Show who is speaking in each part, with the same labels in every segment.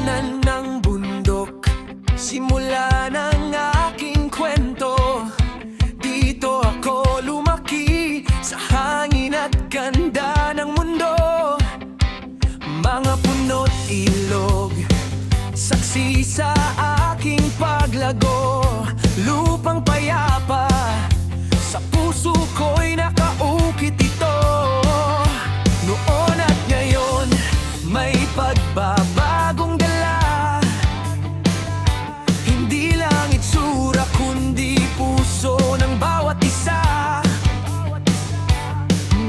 Speaker 1: daanan ng bundok, simula ng aking kwento. Dito ako lumaki sa hangin at ganda ng mundo. Mga puno't ilog, saksi sa aking paglago. Lupang payapa, sa puso ko'y nakaukit ito. Noon at ngayon, may pagbabagong dala. Hindi lang itsura, kundi puso ng bawat isa.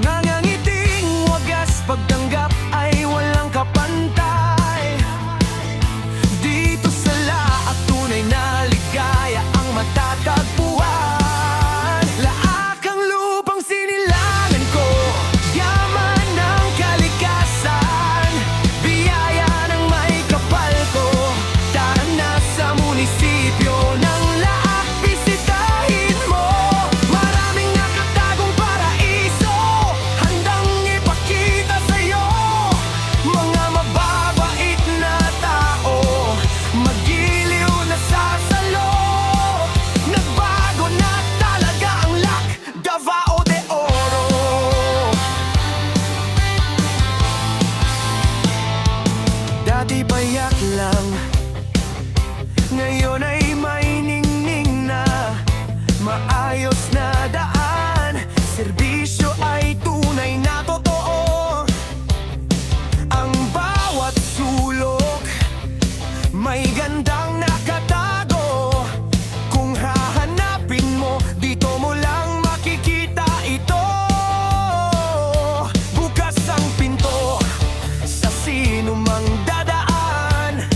Speaker 1: Nangangiting wagas, pagtanggap ay walang kapantay. Dito sa lahat tunay na ligaya ang matatagpuan. Laak ang lupang sinilangan ko, yaman ng kalikasan, biyaya ng may kapal ko. Tara na sa munisipyo ng Laak, bisitahin mo. Maraming nakatagong paraiso, handang ipakita sa'yo. Mga mababait na tao, magiliw na sasalo. Nagbago na talaga ang Laak, Davao de Oro. Dati payak lang, ngayon ay may ningning na. Maayos na daan, serbisyo ay tunay na totoo. Ang bawat sulok may gandang nakatago. Kung hahanapin mo, dito mo lang makikita ito. Bukas ang pinto sa sinumang dadaan.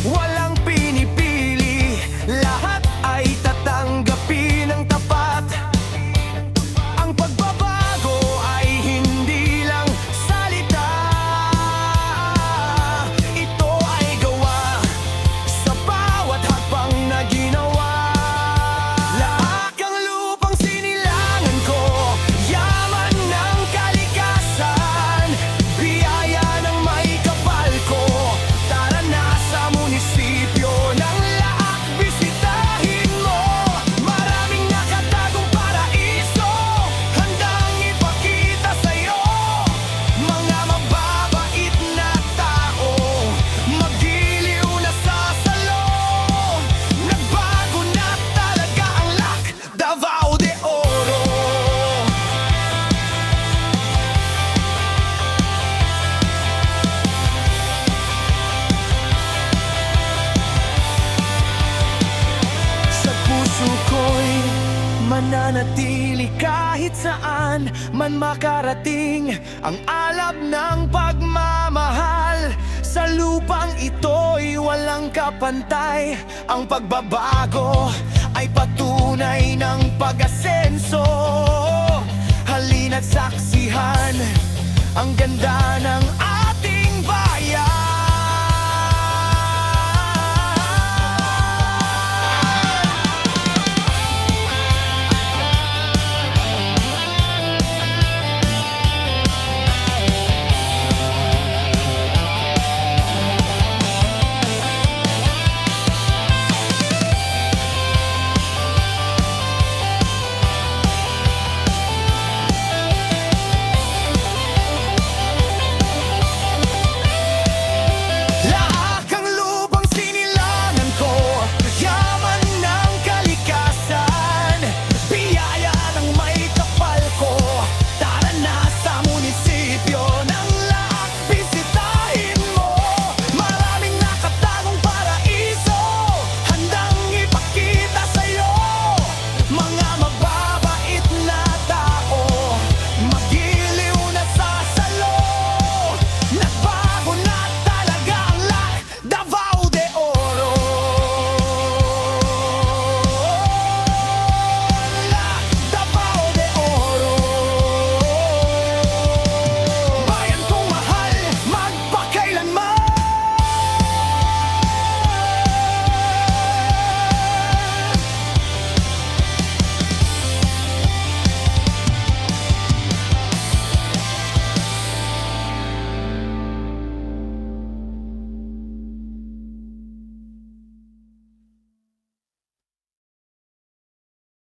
Speaker 1: Walang pinipili, lahat ay tatanggapin ng tapat. Ang pagbabago ay hindi lang salita, ito ay gawa sa bawat hakbang na ginawa. Laak ang lupang sinilangan ko, yaman ng kalikasan, biyaya ng may kapal ko. Tara na sa munisipyo ng Laak, bisitahin mo. Maraming nakatagong paraiso, handang ipakita sa'yo. Mga mababait na tao, magiliw na sasalo. Nagbago na talaga ang Laak, Davao de Oro. Sa puso ko'y mananatili kahit saan man makarating ang alab ng pagmamahal. Sa lupang ito'y walang kapantay. Ang pagbabago ay patunay ng pag-asenso. Halina't saksihan ang ganda ng